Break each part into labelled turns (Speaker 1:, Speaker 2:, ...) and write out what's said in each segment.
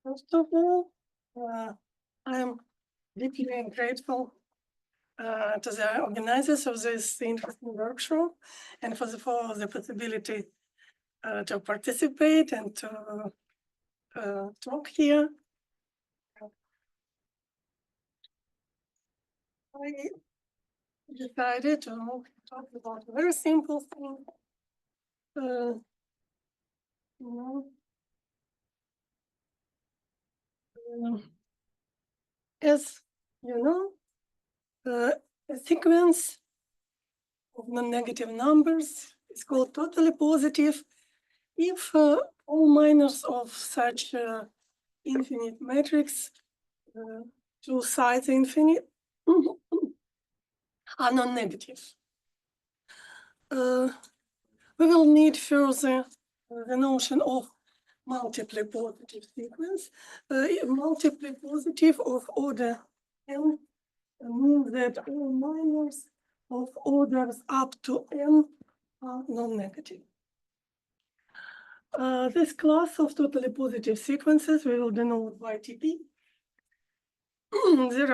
Speaker 1: First of all, I'm deeply grateful to the organizers of this interesting workshop and for the possibility to participate and to talk here. I decided to talk about a very simple thing. You know, as you know, a sequence of non-negative numbers is called totally positive if all minors of such infinite matrix, two sides infinite, are non-negative. We will need further the notion of multiply positive sequence. Multiply positive of order n means that all minors of orders up to n are non-negative. This class of totally positive sequences we will denote by TP. There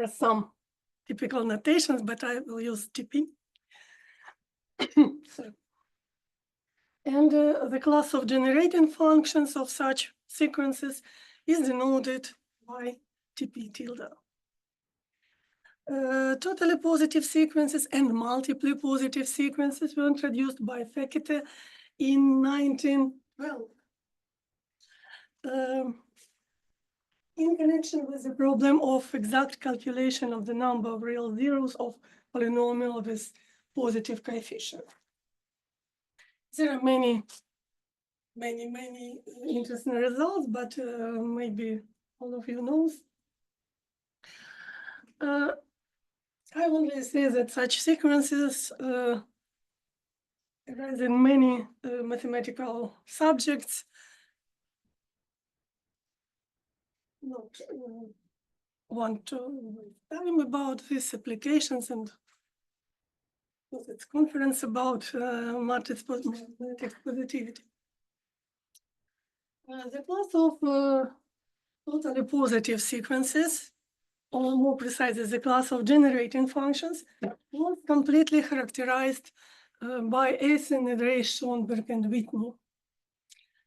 Speaker 1: are some typical notations, but I will use TP. And the class of generating functions of such sequences is denoted by TP tilde. Totally positive sequences and multiply positive sequences were introduced by Fekete in 1912. In connection with the problem of exact calculation of the number of real zeros of polynomial with positive coefficient. There are many interesting results, but maybe all of you knows. I only say that such sequences arise in many mathematical subjects. Not want to tell me about these applications and its conference about matrix positivity. The class of totally positive sequences, or more precisely, the class of generating functions, was completely characterized by Essen, Ray, Schoenberg, and Whitney.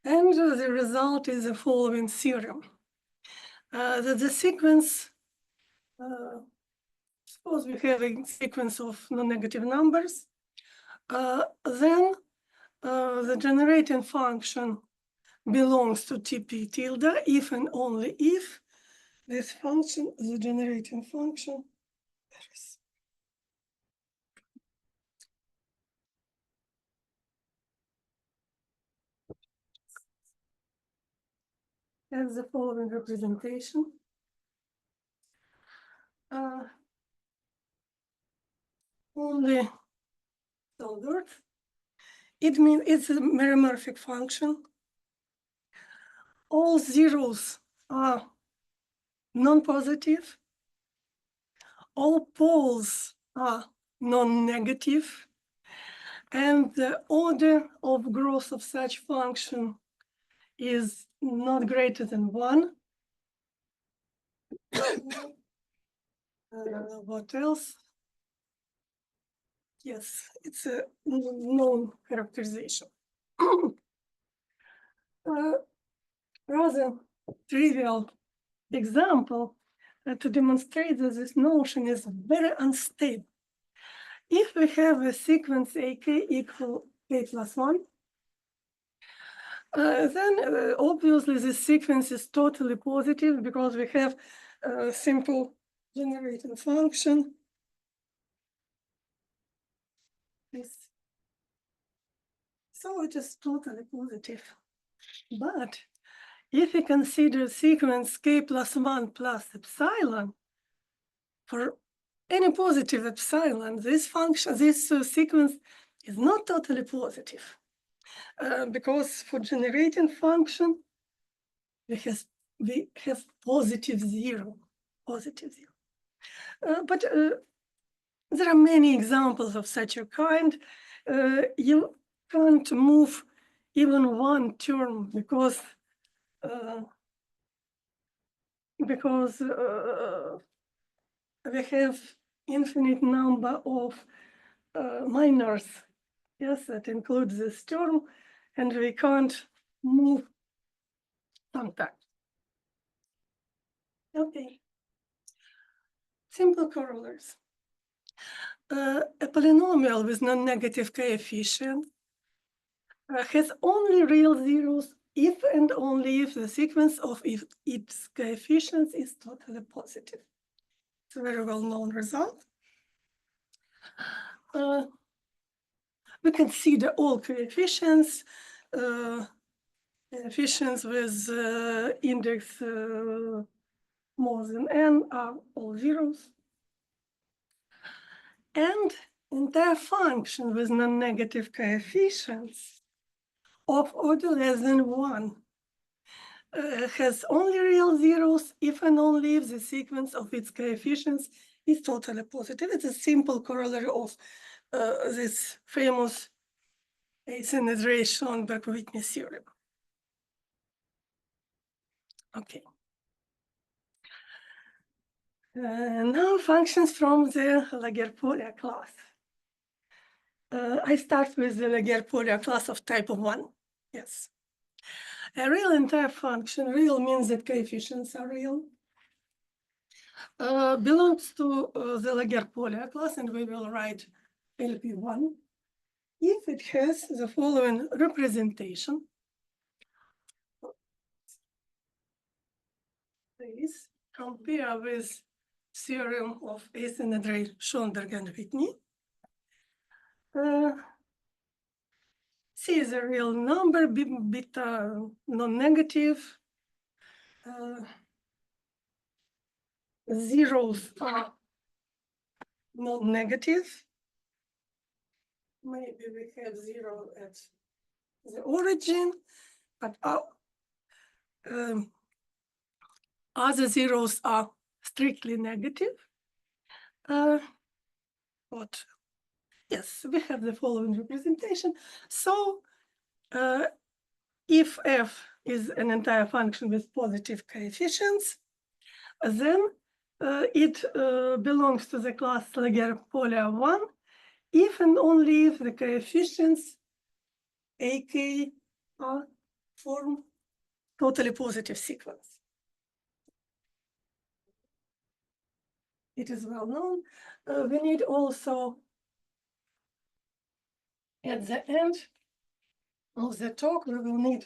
Speaker 1: And the result is the following theorem. That the sequence, suppose we have a sequence of non-negative numbers, then the generating function belongs to TP tilde if and only if this function, the generating function, has the following representation. Only standard. It means it's a meromorphic function. All zeros are non-positive. All poles are non-negative. And the order of growth of such function is not greater than 1. What else? Yes, it's a known characterization. Rather trivial example to demonstrate that this notion is very unstable. If we have a sequence AK equal k plus 1, then obviously this sequence is totally positive because we have a simple generating function. So it is totally positive. But if we consider sequence k plus 1 plus epsilon, for any positive epsilon, this function, this sequence is not totally positive. Because for generating function, we have positive zero. But there are many examples of such a kind. You can't move even one term because because we have infinite number of minors, yes, that includes this term, and we can't move sometimes. Okay. Simple corollaries. A polynomial with non-negative coefficient has only real zeros if and only if the sequence of its coefficients is totally positive. It's a very well-known result. We consider all coefficients, coefficients with index more than n are all zeros. And entire function with non-negative coefficients of order less than 1 has only real zeros if and only if the sequence of its coefficients is totally positive. It's a simple corollary of this famous asymmetry Schoenberg-Whitney theorem. Okay. Now functions from the Laguerre-Polya class. I start with the Laguerre-Polya class of type 1. Yes. A real entire function, real means that coefficients are real, belongs to the Laguerre-Polya class, and we will write LP1 if it has the following representation. Please compare with theorem of asymmetry Schoenberg and Whitney. C is a real number, beta non-negative. Zeros are non-negative. Maybe we have 0 at the origin, but other zeros are strictly negative. But yes, we have the following representation. So if f is an entire function with positive coefficients, then it belongs to the class Laguerre-Polya 1 if and only if the coefficients ak form totally positive sequence. It is well known. We need also at the end of the talk, we will need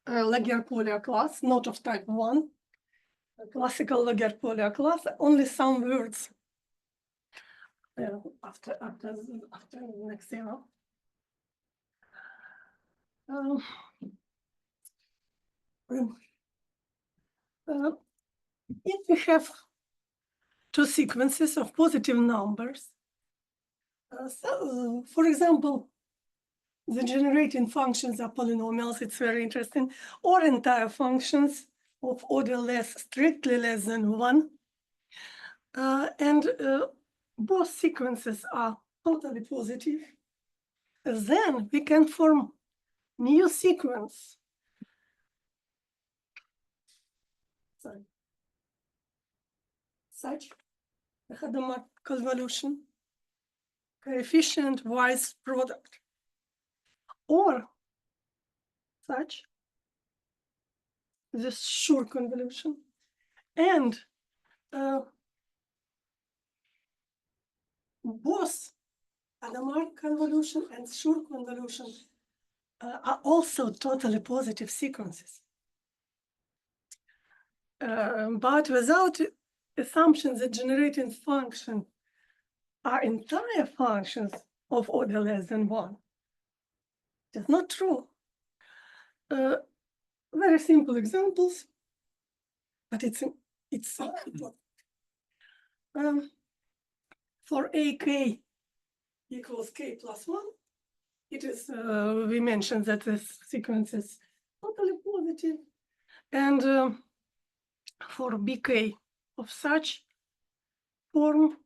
Speaker 1: a Laguerre-Polya class, not of type 1, a classical Laguerre-Polya class, only some words after next zero. If we have two sequences of positive numbers, so, for example, the generating functions are polynomials, it's very interesting, or entire functions of order strictly less than 1. And both sequences are totally positive. Then we can form new sequence. Sorry. Such a Hadamard convolution, coefficient-wise product, or such this Schur convolution, and both Hadamard convolution and Schur convolution are also totally positive sequences. But without assumption that generating functions are entire functions of order less than 1. It's not true. Very simple examples, but it's for AK equals K plus 1, it is, we mentioned that this sequence is totally positive. And for BK of such form,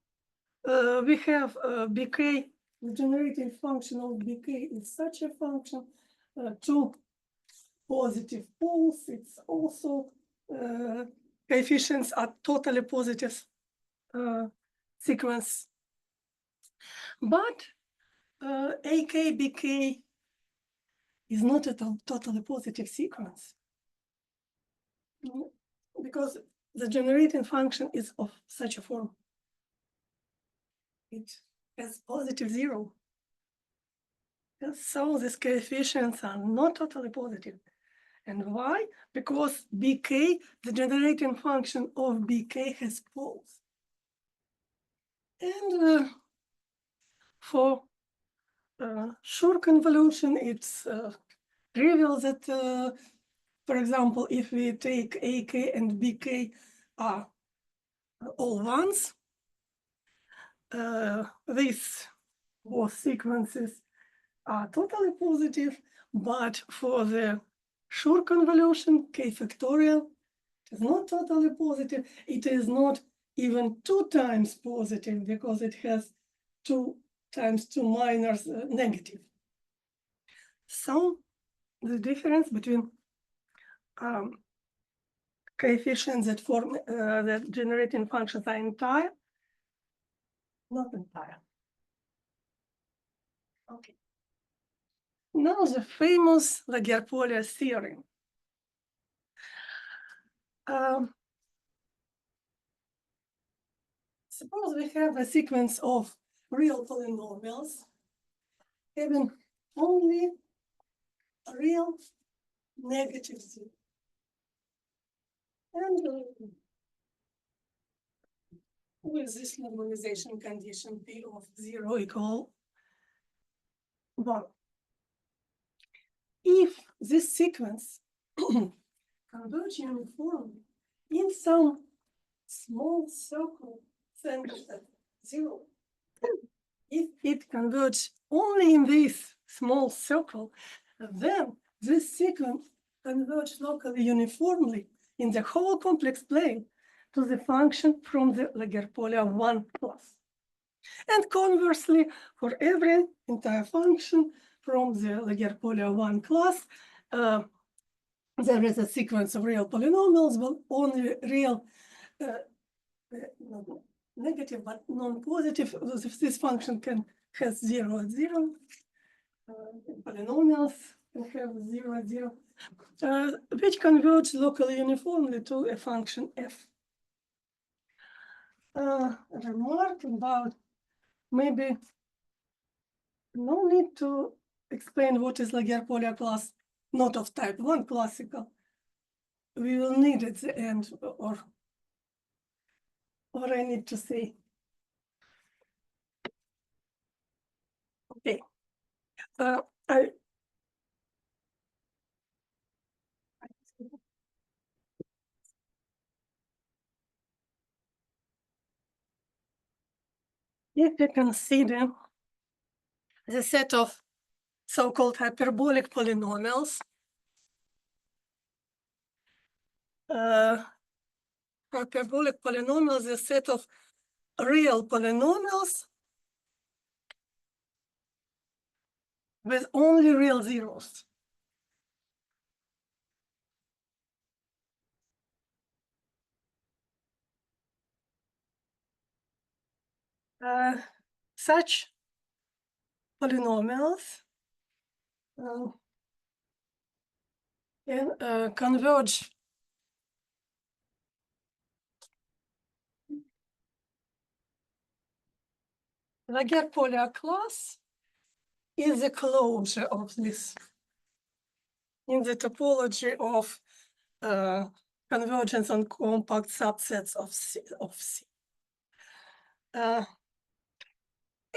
Speaker 1: we have BK, the generating function of BK is such a function, 2 positive poles, it's also coefficients are totally positive sequence. But AK, BK is not a totally positive sequence because the generating function is of such a form. It has positive 0. And so these coefficients are not totally positive. And why? Because BK, the generating function of BK has poles. And for Schur convolution, it's trivial that, for example, if we take AK and BK are all ones, these both sequences are totally positive, but for the Schur convolution, K factorial, it is not totally positive. It is not even 2 times positive because it has 2 times 2 minus negative. So the difference between coefficients that form that generating functions are entire, not entire. Okay. Now the famous Laguerre-Polya theorem. Suppose we have a sequence of real polynomials having only real negative zero. And with this normalization condition P of 0 equal 1. If this sequence converges uniformly in some small circle centered at 0, if it converges only in this small circle, then this sequence converges locally uniformly in the whole complex plane to the function from the Laguerre-Polya 1 class. And conversely, for every entire function from the Laguerre-Polya 1 class, there is a sequence of real polynomials, but only real negative but non-positive. If this function has 0 at 0, polynomials can have 0 at 0, which converge locally uniformly to a function f. A remark about maybe no need to explain what is Laguerre-Polya class, not of type 1 classical. We will need at the end, or I need to say. Okay. If we consider the set of so-called hyperbolic polynomials, hyperbolic polynomials is a set of real polynomials with only real zeros. Such polynomials can converge Laguerre-Polya class is the closure of this in the topology of convergence on compact subsets of C.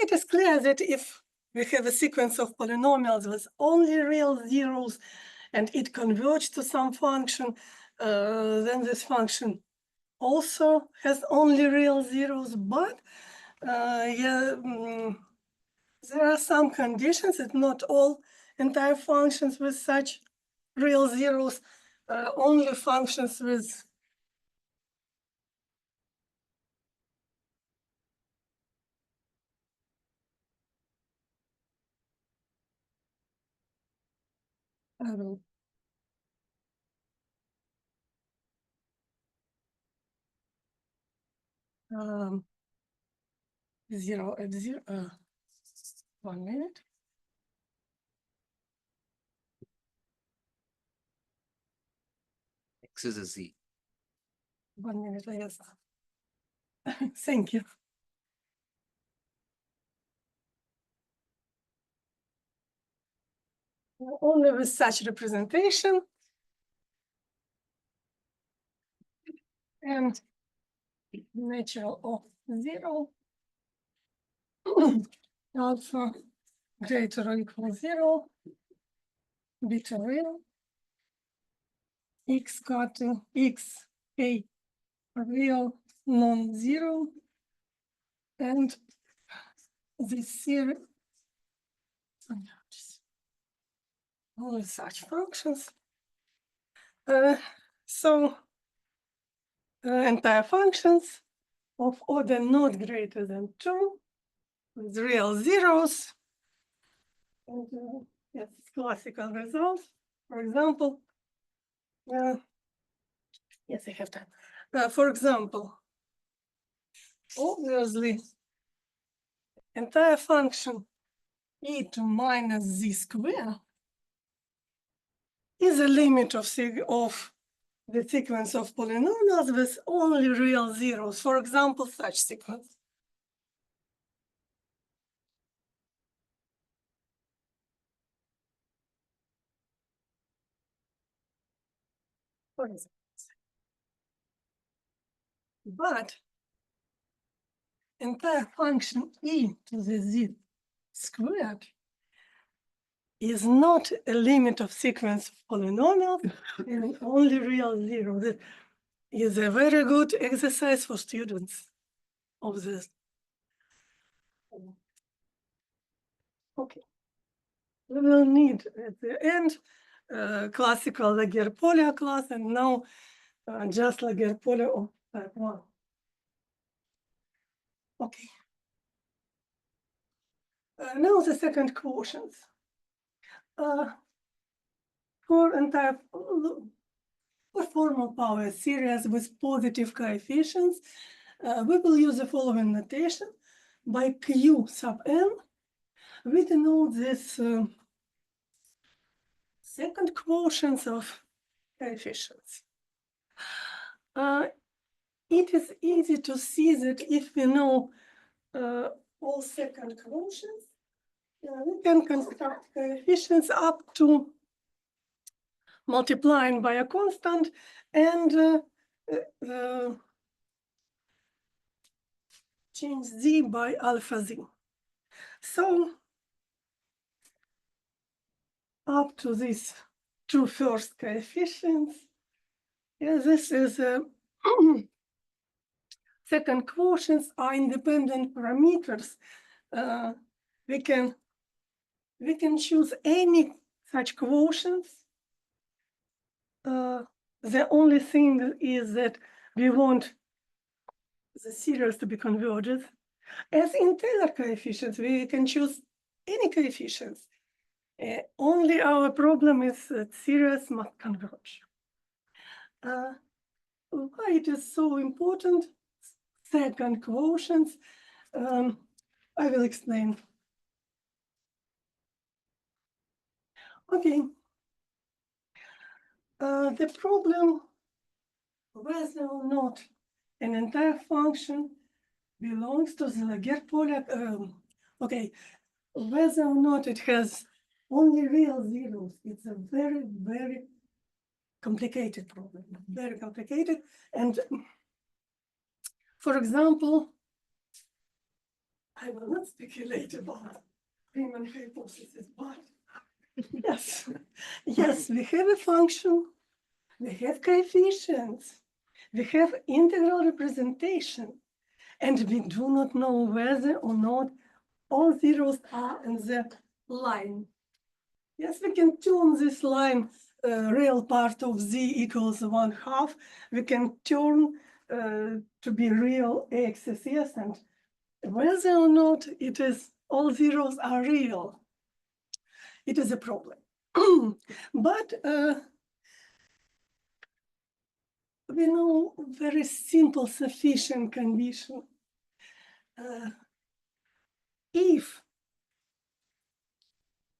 Speaker 1: It is clear that if we have a sequence of polynomials with only real zeros and it converges to some function, then this function also has only real zeros, but there are some conditions that not all entire functions with such real zeros, only functions with 0 at 0. 1 minute.
Speaker 2: X is a Z.
Speaker 1: 1 minute, I guess. Thank you. Only with such representation and natural of 0 alpha greater or equal 0, beta real, x cutting x a real non-zero, and this series only such functions. So entire functions of order not greater than 2 with real zeros. And yes, classical results. For example, yes, I have time. For example, obviously, entire function e to minus z square is a limit of the sequence of polynomials with only real zeros. For example, such sequence. For example. But entire function e to the z squared is not a limit of sequence of polynomials and only real zero. That is a very good exercise for students of this. Okay. We will need at the end classical Laguerre-Polya class, and now just Laguerre-Polya of type 1. Okay. Now the second quotient. For entire for formal power series with positive coefficients, we will use the following notation. By Q sub n, we denote this second quotient of coefficients. It is easy to see that if we know all second quotients, we can construct coefficients up to multiplying by a constant and change z by alpha z. So up to these two first coefficients, this is second quotients are independent parameters. We can choose any such quotients. The only thing is that we want the series to be converged. As in Taylor coefficients, we can choose any coefficients. Only our problem is that series must converge. Why it is so important? Second quotients. I will explain. Okay. The problem whether or not an entire function belongs to the Laguerre-Polya. Okay, whether or not it has only real zeros, it's a very, very complicated problem, very complicated. And for example, I will not speculate about Riemann hypothesis, but yes, we have a function, we have coefficients, we have integral representation, and we do not know whether or not all zeros are in the line. Yes, we can turn this line real part of z equals 1/2. We can turn to be real axis, yes, and whether or not it is all zeros are real, it is a problem. But we know very simple sufficient condition. If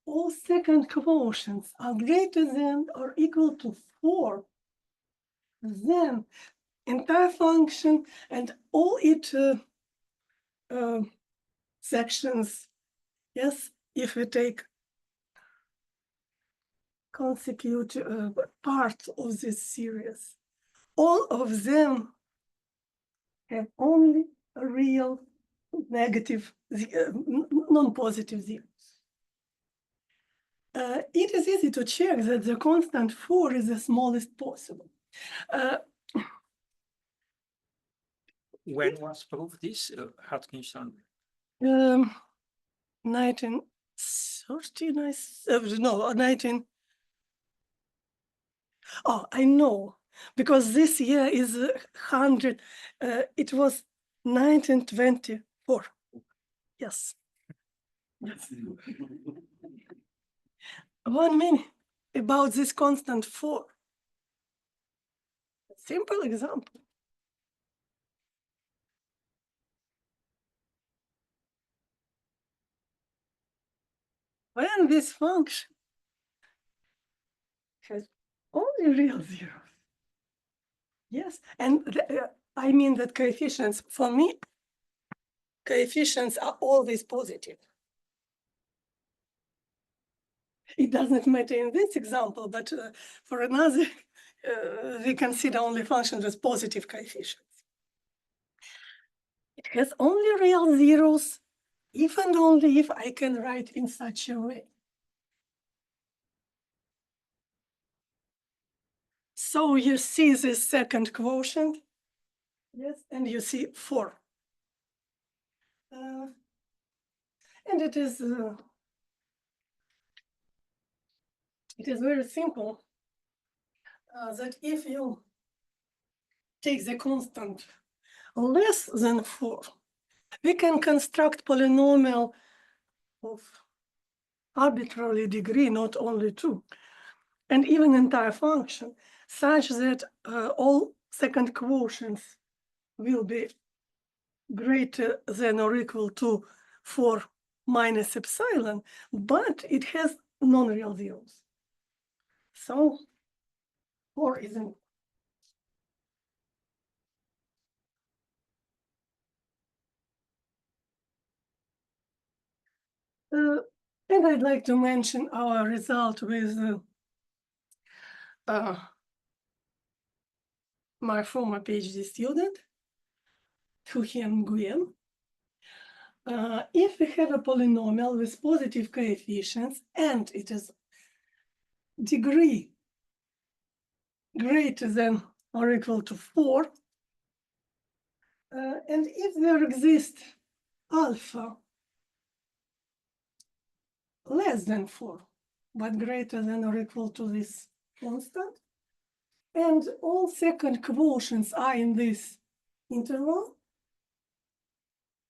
Speaker 1: all second quotients are greater than or equal to 4, then entire function and all its sections, yes, if we take consecutive parts of this series, all of them have only a real negative, non-positive zeros. It is easy to check that the constant 4 is the smallest possible.
Speaker 2: When was proved this, Atkinson?
Speaker 1: 1930, no, 19. Oh, I know, because this year is 100. It was 1924. Yes. Yes. 1 minute about this constant 4. Simple example. When this function has only real zeros. Yes, and I mean that coefficients, for me, coefficients are always positive. It doesn't matter in this example, but for another, we consider only functions with positive coefficients. It has only real zeros if and only if I can write in such a way. So you see this second quotient, yes, and you see 4. And it is very simple that if you take the constant less than 4, we can construct polynomial of arbitrary degree, not only 2, and even entire function, such that all second quotients will be greater than or equal to 4 minus epsilon, but it has non-real zeros. So 4 isn't. And I'd like to mention our result with my former PhD student, Huhien Nguyen. If we have a polynomial with positive coefficients and it is degree greater than or equal to 4, and if there exists alpha less than 4, but greater than or equal to this constant, and all second quotients are in this interval,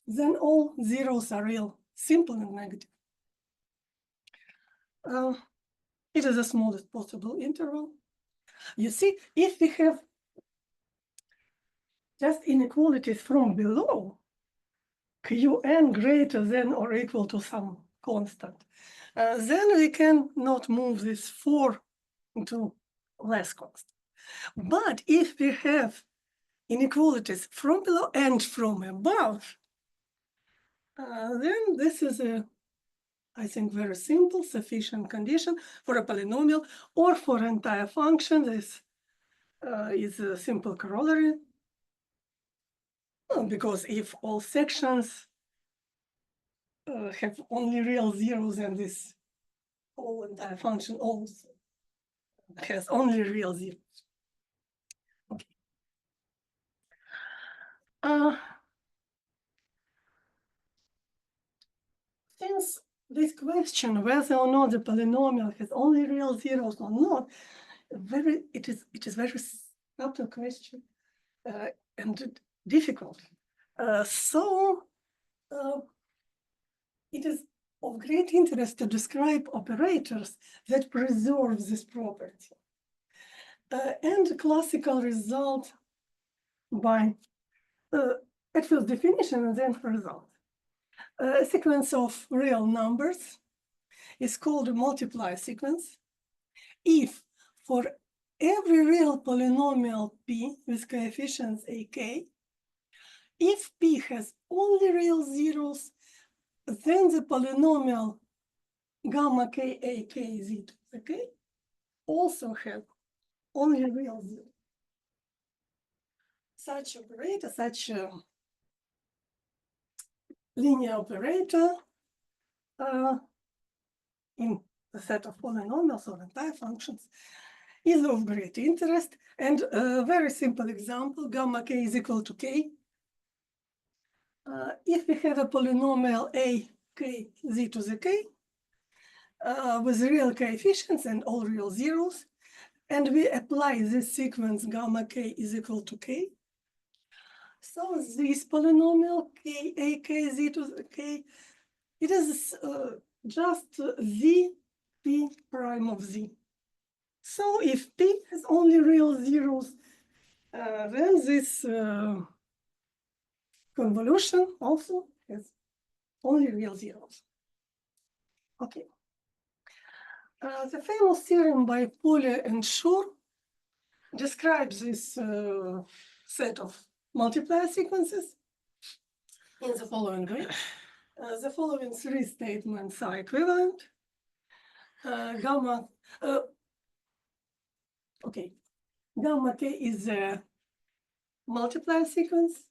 Speaker 1: then all zeros are real, simple and negative. It is the smallest possible interval. You see, if we have just inequalities from below, Qn greater than or equal to some constant, then we can not move this 4 into less constant. But if we have inequalities from below and from above, then this is a, I think, very simple, sufficient condition for a polynomial or for an entire function. This is a simple corollary. Because if all sections have only real zeros, and this whole entire function also has only real zeros. Okay. Since this question whether or not the polynomial has only real zeros or not, it is very subtle question and difficult. So it is of great interest to describe operators that preserve this property. and classical result by at first definition and then result. A sequence of real numbers is called a multiplier sequence if for every real polynomial p with coefficients ak, if p has only real zeros, then the polynomial gamma k a k z to the k also has only real zeros. Such operator, such a linear operator in the set of polynomials or entire functions is of great interest. And a very simple example, gamma k is equal to k. If we have a polynomial a k z to the k with real coefficients and all real zeros, and we apply this sequence gamma k is equal to k, so this polynomial k a k z to the k, it is just z p prime of z. So if p has only real zeros, then this convolution also has only real zeros. Okay. The famous theorem by Polya and Schur describes this set of multiplier sequences in the following way. The following three statements are equivalent. Gamma k is a multiplier sequence.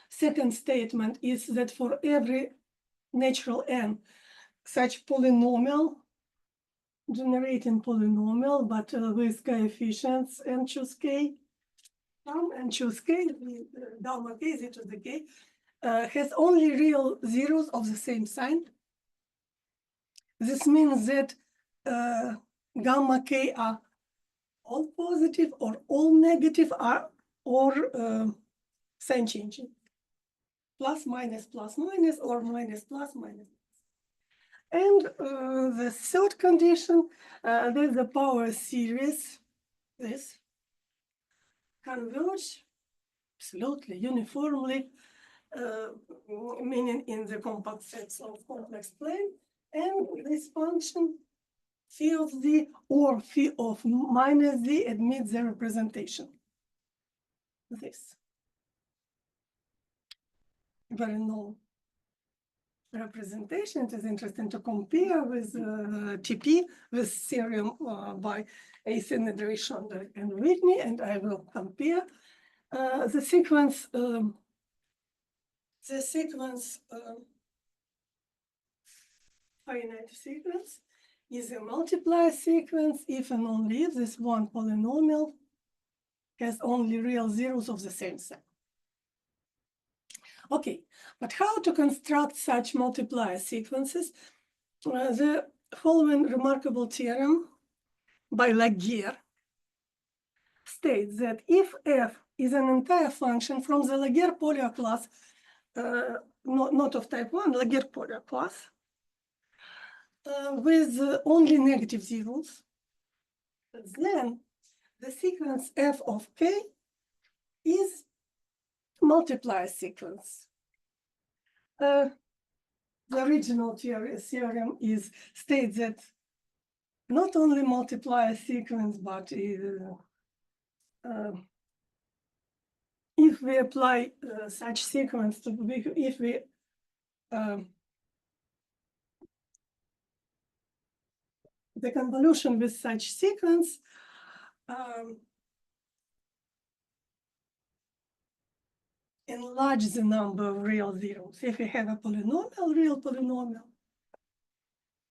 Speaker 1: Second statement is that for every natural n, such polynomial, generating polynomial, but with coefficients n choose k, and choose k, gamma k z to the k, has only real zeros of the same sign. This means that gamma k are all positive or all negative or sign changing. Plus, minus, or minus, plus, minus. And the third condition, there's the power series, this converge absolutely uniformly, meaning in the compact sets of complex plane, and this function phi of z or phi of minus z admits the representation. This very known representation. It is interesting to compare with TP, with theorem by Asynedry, Schonder, and Whitney, and I will compare the sequence. Finite sequence is a multiplier sequence if and only if this one polynomial has only real zeros of the same sign. Okay, but how to construct such multiplier sequences? The following remarkable theorem by Laguerre states that if f is an entire function from the Laguerre polar class, not of type 1, Laguerre polar class, with only negative zeros, then the sequence f of k is multiplier sequence. The original theorem states that not only multiplier sequence, but if we apply such sequence to if we the convolution with such sequence enlarge the number of real zeros. If we have a polynomial, real polynomial,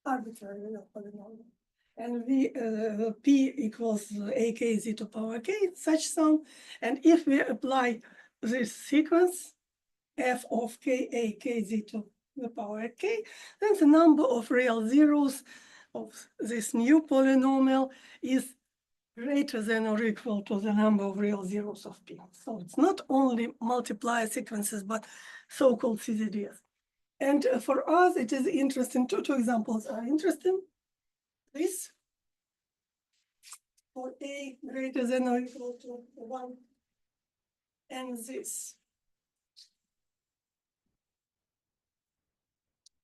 Speaker 1: arbitrary real polynomial, and p equals akz to power k, such sum, and if we apply this sequence, f of k akz to the power k, then the number of real zeros of this new polynomial is greater than or equal to the number of real zeros of p. So it's not only multiplier sequences, but so-called CZDs. And for us, it is interesting, two examples are interesting. This for a greater than or equal to 1 and this.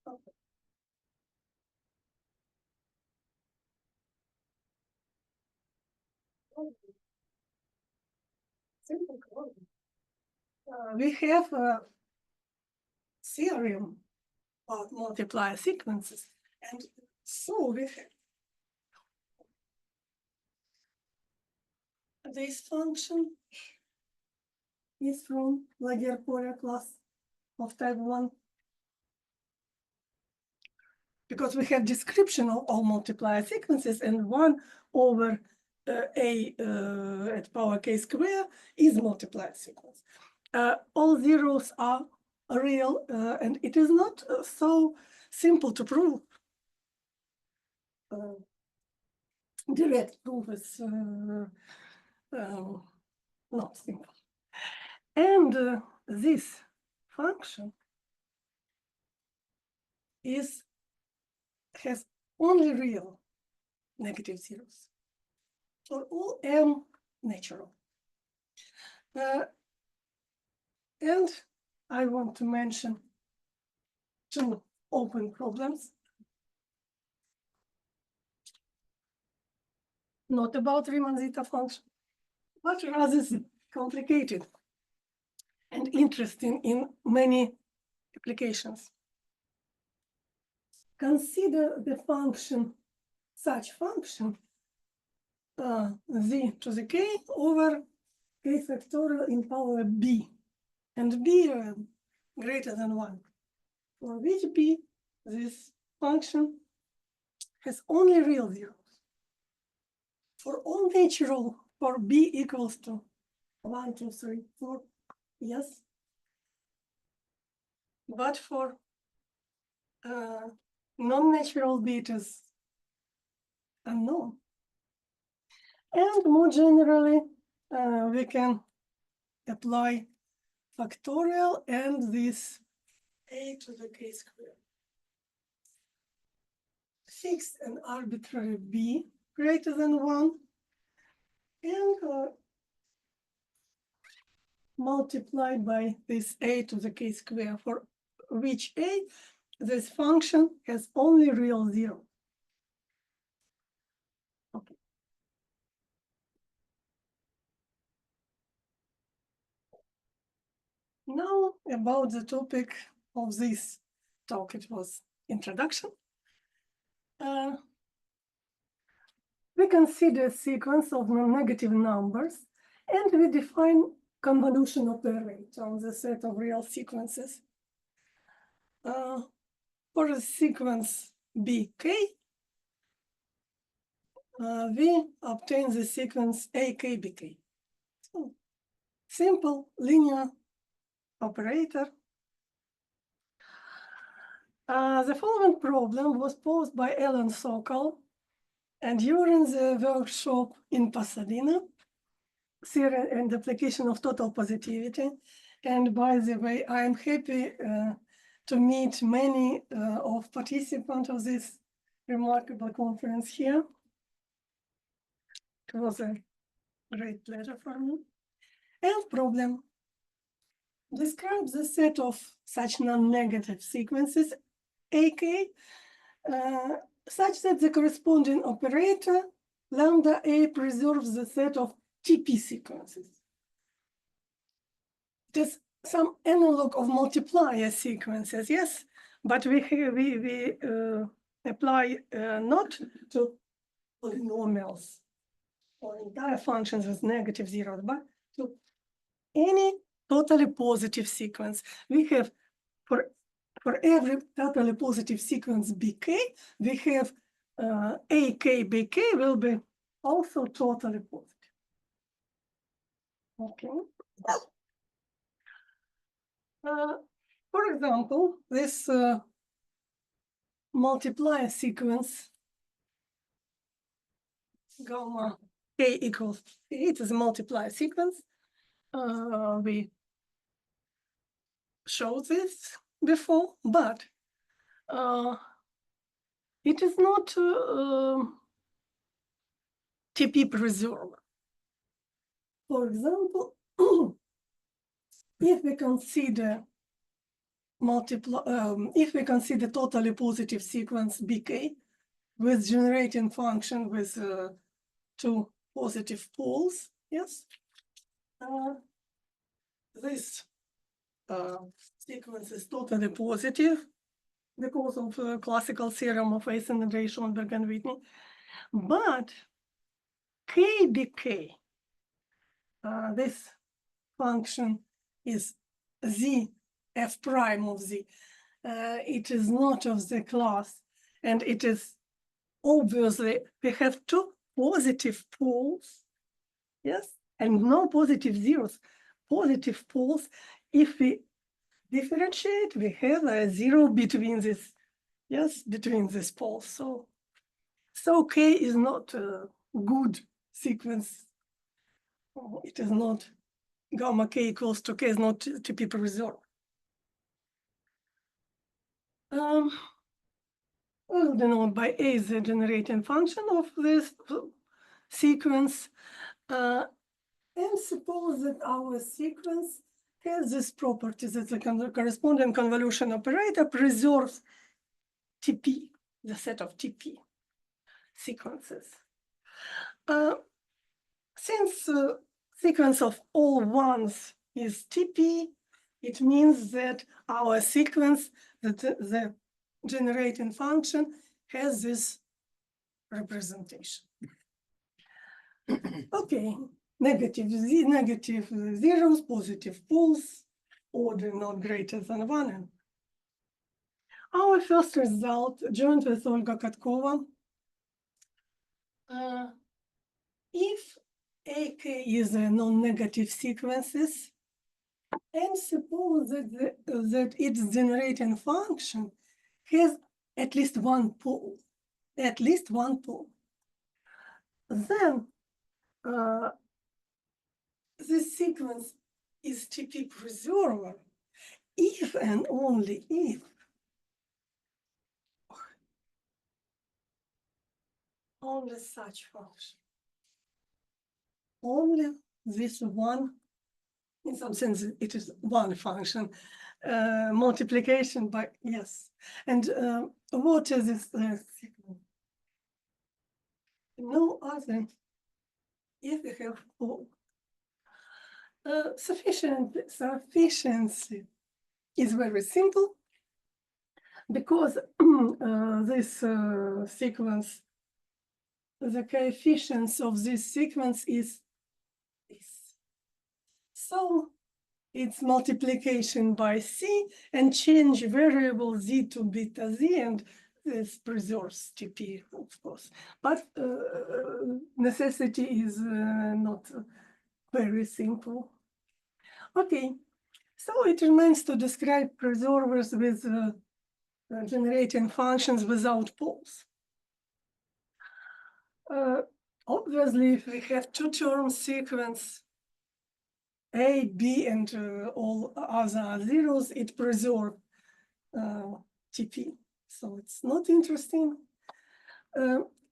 Speaker 1: Okay. Simple problem. We have a theorem about multiplier sequences, and so we have this function is from Laguerre-Poré class of type 1. Because we have description of all multiplier sequences, and 1 over a at power k square is multiplier sequence. All zeros are real, and it is not so simple to prove. Direct proof is not simple. And this function has only real negative zeros for all m natural. And I want to mention two open problems. Not about Riemann zeta function, but rather complicated and interesting in many applications. Consider the function, such function, z to the k over k factorial in power b, and b greater than 1, for which b, this function, has only real zeros. For all natural, for b equals to 1, 2, 3, 4, yes. But for non-natural b it is unknown. And more generally, we can apply factorial and this a to the k squared. Fix an arbitrary b greater than 1 and multiply by this a to the k squared, for which a, this function has only real zero. Okay. Now about the topic of this talk, it was introduction. We consider a sequence of non-negative numbers, and we define convolution operator on the set of real sequences. For a sequence bk, we obtain the sequence akbk. So, simple linear operator. The following problem was posed by Alan Sokol, and during the workshop in Pasadena, theory and application of total positivity. And by the way, I am happy to meet many of participants of this remarkable conference here. It was a great pleasure for me. And problem describes the set of such non-negative sequences, AK, such that the corresponding operator, lambda A, preserves the set of TP sequences. It is some analog of multiplier sequences, yes, but we apply not to polynomials or entire functions with negative zeros, but to any totally positive sequence. We have for every totally positive sequence bk, we have ak bk will be also totally positive. Okay. For example, this multiplier sequence gamma k equals, it is a multiplier sequence. We showed this before, but it is not TP preserver. For example, if we consider if we consider totally positive sequence BK with generating function with two positive poles, yes, this sequence is totally positive because of classical theorem of asymmetry, Schoenberg and Whitney. But KBK, this function is Z, F prime of Z. It is not of the class, and it is obviously, we have two positive poles, yes, and no positive zeros. Positive poles, if we differentiate, we have a zero between this, yes, between these poles. So K is not a good sequence. It is not gamma K equals to K is not TP preserved. Well, denoted by A is the generating function of this sequence. And suppose that our sequence has this property that the corresponding convolution operator preserves TP, the set of TP sequences. Since sequence of all ones is TP, it means that our sequence, that the generating function has this representation. Okay, negative zeros, positive poles, order not greater than 1. And our first result, joined with Olga Katkova, if AK is a non-negative sequences, and suppose that its generating function has at least one pole, then this sequence is TP preserver if and only if only such function. Only this one, in some sense, it is one function, multiplication by, yes. And what is this sequence? No other, if we have all. Sufficiency is very simple because this sequence, the coefficients of this sequence is this. So it's multiplication by C and change variable Z to beta Z, and this preserves TP, of course. But necessity is not very simple. Okay, so it remains to describe preservers with generating functions without poles. Obviously, if we have two-term sequence, A, B, and all other zeros, it preserves TP. So it's not interesting.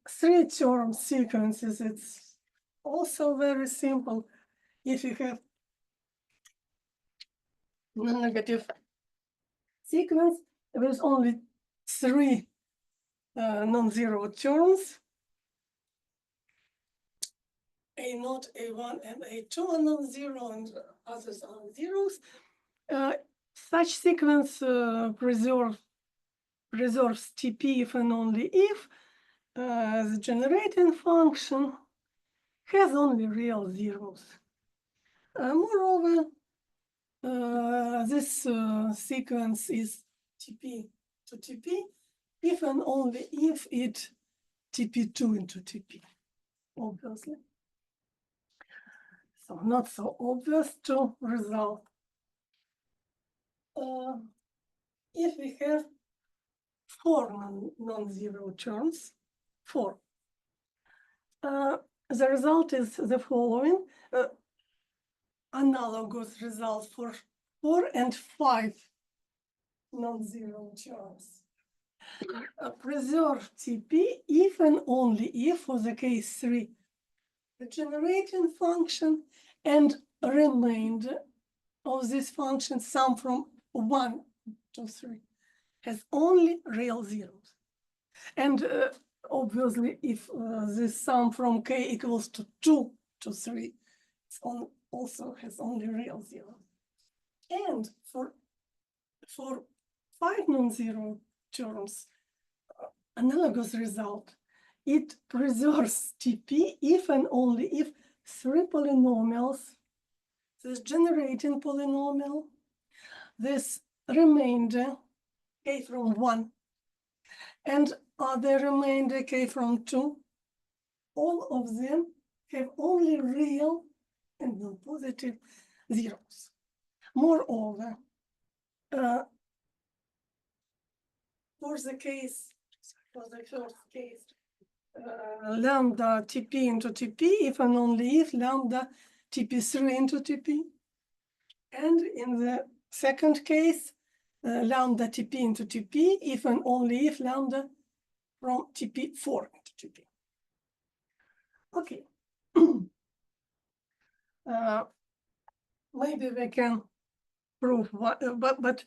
Speaker 1: Three-term sequences, it's also very simple. If you have non-negative sequence with only three non-zero terms, A0, A1, and A2 are non-zero, and others are zeros. Such sequence preserves TP if and only if the generating function has only real zeros. Moreover, this sequence is TP to TP if and only if it TP2 into TP, obviously. So not so obvious to resolve. If we have four non-zero terms, four, the result is the following. Analogous results for 4 and 5 non-zero terms. Preserve TP if and only if, for the case 3, the generating function and remainder of this function, sum from 1 to 3, has only real zeros. And obviously, if this sum from k equals to 2 to 3, it's also has only real zeros. And for 5 non-zero terms, analogous result, it preserves TP if and only if 3 polynomials, this generating polynomial, this remainder k from 1, and other remainder k from 2, all of them have only real and non-positive zeros. Moreover, for the first case, lambda TP into TP, if and only if lambda TP3 into TP. And in the second case, lambda TP into TP, if and only if lambda from TP4 into TP. Okay. Maybe we can prove what, but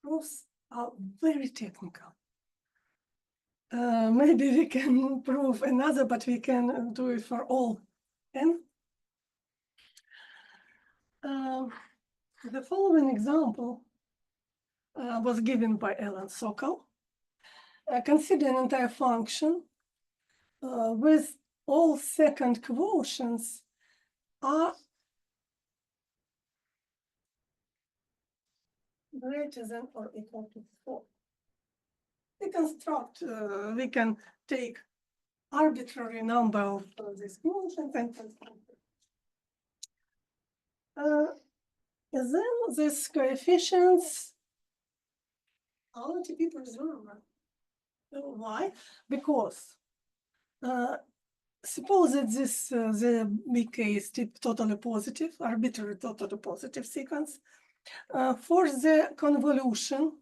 Speaker 1: proofs are very technical. Maybe we can prove another, but we can do it for all n. The following example was given by Alan Sokal. Consider an entire function with all second quotients are greater than or equal to 4. We can take arbitrary number of these quotients and construct it. Then these coefficients are TP preserved. Why? Because suppose that this the BK is totally positive, arbitrary totally positive sequence. For the convolution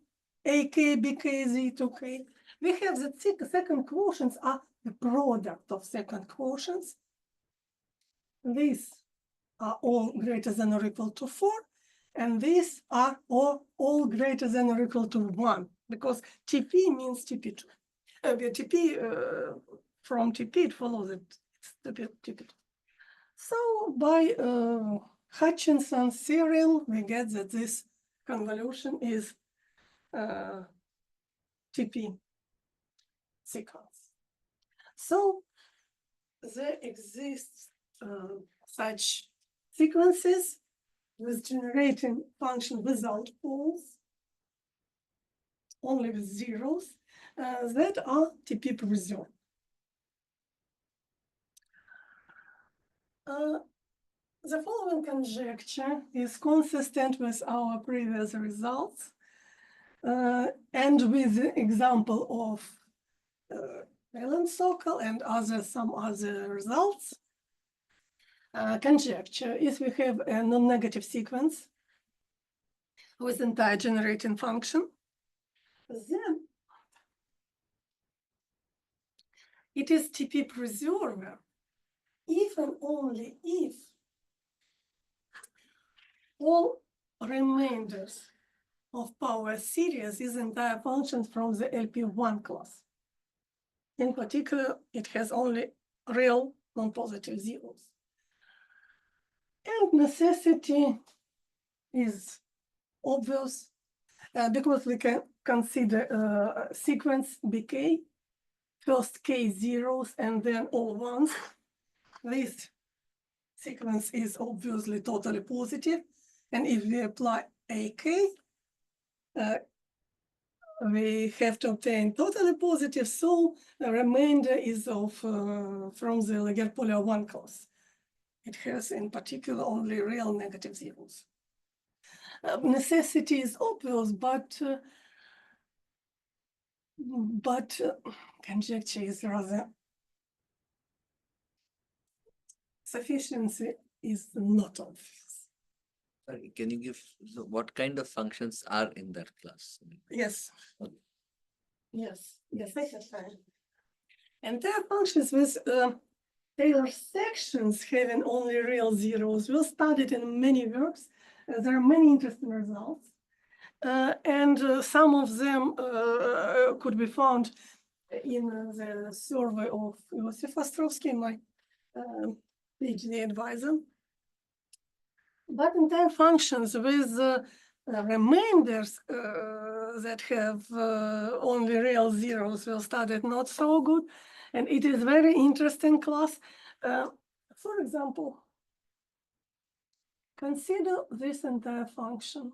Speaker 1: AK, BK, Z2K, we have the second quotients are the product of second quotients. These are all greater than or equal to 4, and these are all greater than or equal to 1, because TP means TP2. TP from TP, it follows it, it's TP2. So by Hutchinson's theorem, we get that this convolution is TP sequence. So there exists such sequences with generating function without poles, only with zeros, that are TP preserved. The following conjecture is consistent with our previous results and with the example of Alan Sokal and some other results. Conjecture is we have a non-negative sequence with entire generating function. Then it is TP preserver if and only if all remainders of power series is entire functions from the LP1 class. In particular, it has only real non-positive zeros. And necessity is obvious because we can consider sequence BK, first K zeros and then all ones. This sequence is obviously totally positive. And if we apply AK, we have to obtain totally positive, so the remainder is of from the Laguerre-Polya 1 class. It has in particular only real negative zeros. Necessity is obvious, but conjecture is rather sufficiency is not obvious.
Speaker 3: Sorry, can you give what kind of functions are in that class?
Speaker 1: Yes.
Speaker 3: Okay.
Speaker 1: Yes, I have time. And there are functions with Taylor sections having only real zeros. We'll study it in many works. There are many interesting results. And some of them could be found in the survey of Josef Ostrovsky, my PhD advisor. But entire functions with remainders that have only real zeros will study not so good. And it is very interesting class. For example, consider this entire function.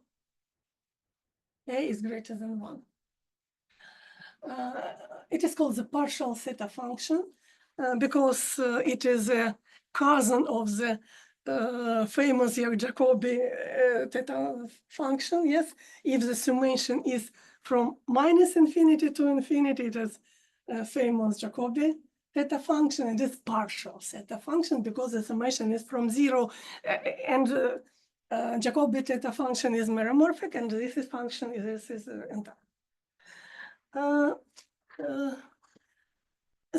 Speaker 1: A is greater than 1. It is called the partial theta function because it is a cousin of the famous Jacobi theta function. Yes, if the summation is from -infinity to infinity, it is a famous Jacobi theta function. It is partial theta function because the summation is from 0 and Jacobi theta function is meromorphic, and this is function this is entire.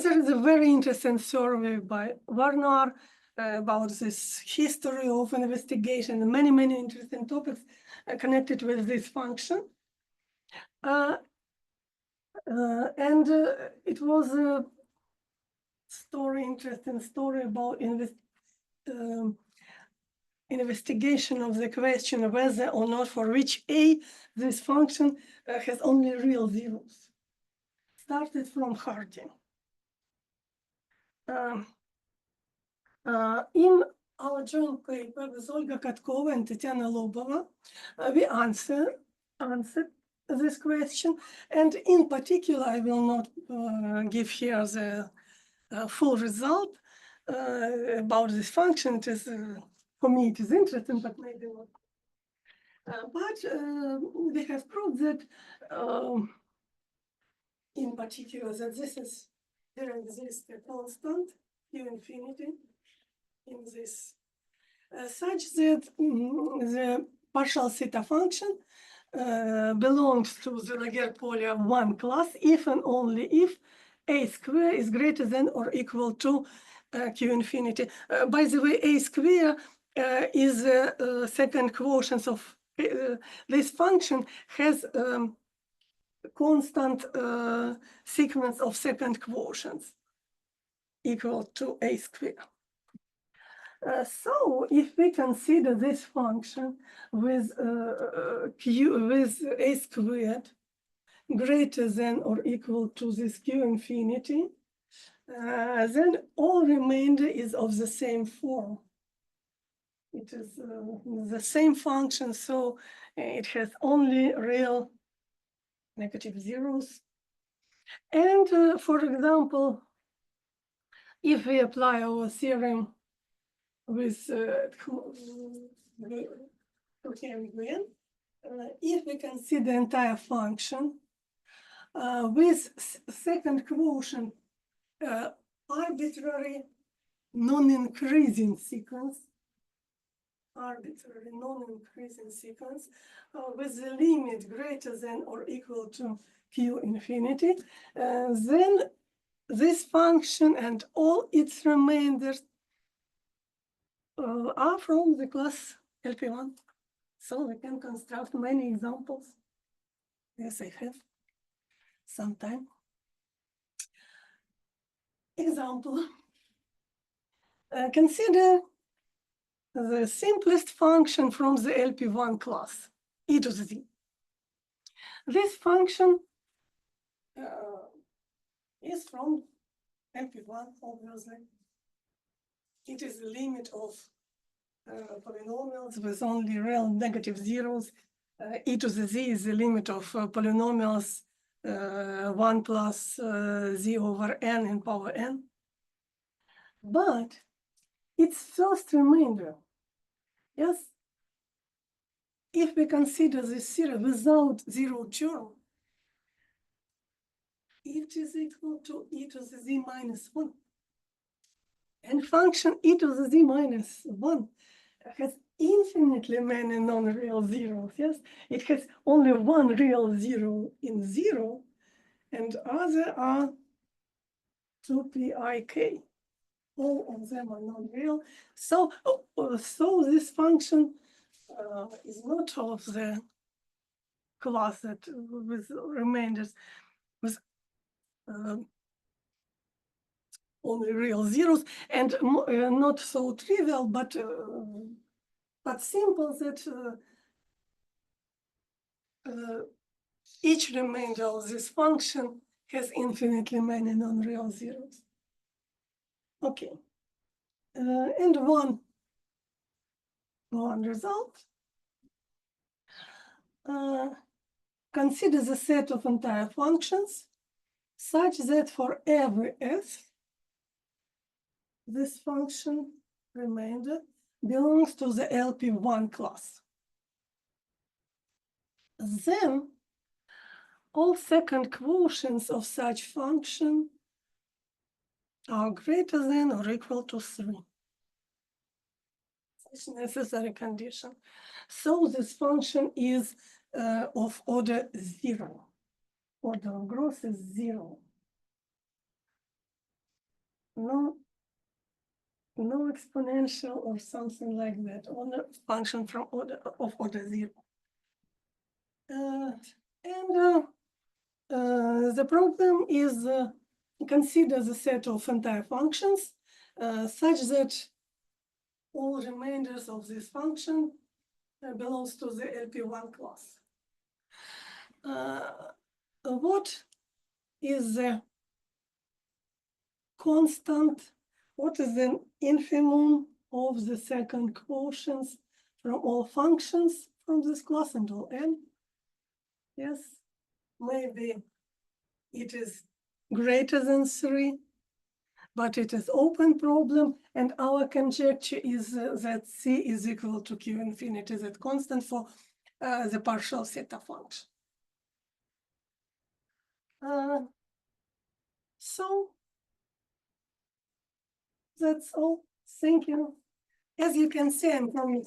Speaker 1: There is a very interesting survey by Warner about this history of investigation and many interesting topics connected with this function. And it was a interesting story about investigation of the question whether or not for which A this function has only real zeros. Started from Harding. In our joint paper with Olga Katkova and Tatiana Lobova, we answered this question. And in particular, I will not give here the full result about this function. It is, for me, it is interesting, but maybe not. But we have proved that, in particular, that there exists a constant Q infinity in this, such that the partial theta function belongs to the Laguerre-Polya 1 class if and only if A square is greater than or equal to Q infinity. By the way, A square is the second quotient of this function has constant sequence of second quotients equal to A square. So if we consider this function with with A squared greater than or equal to this Q infinity, then all remainder is of the same form. It is the same function, so it has only real negative zeros. And for example, if we apply our theorem with if we consider entire function with second quotient arbitrary non-increasing sequence, with the limit greater than or equal to Q infinity, then this function and all its remainders are from the class LP1. So we can construct many examples. Yes, I have some time. Example. Consider the simplest function from the LP1 class, e to the z. This function is from LP1, obviously. It is the limit of polynomials with only real negative zeros. E to the z is the limit of polynomials 1 plus z over n in power n. But its first remainder, yes, if we consider this theorem without zero term, it is equal to e to the z minus 1. And function e to the z minus 1 has infinitely many non-real zeros, yes? It has only one real zero in 0, and other are 2pik. all of them are non-real. So, so this function is not of the class that with remainders with only real zeros, and not so trivial, but simple that each remainder of this function has infinitely many non-real zeros. Okay, and one result. Consider the set of entire functions such that for every s, this function remainder belongs to the LP1 class. Then all second quotients of such function are greater than or equal to 3. Such necessary condition. So this function is of order 0. Order of growth is 0. No exponential or something like that, or a function from order 0. The problem is consider the set of entire functions such that all remainders of this function belongs to the LP1 class. What is the constant? What is the infimum of the second quotients from all functions from this class and all n? Yes, maybe it is greater than 3, but it is open problem, and our conjecture is that C is equal to Q infinity, that constant for the partial theta function. So that's all. Thank you. As you can see, I'm coming.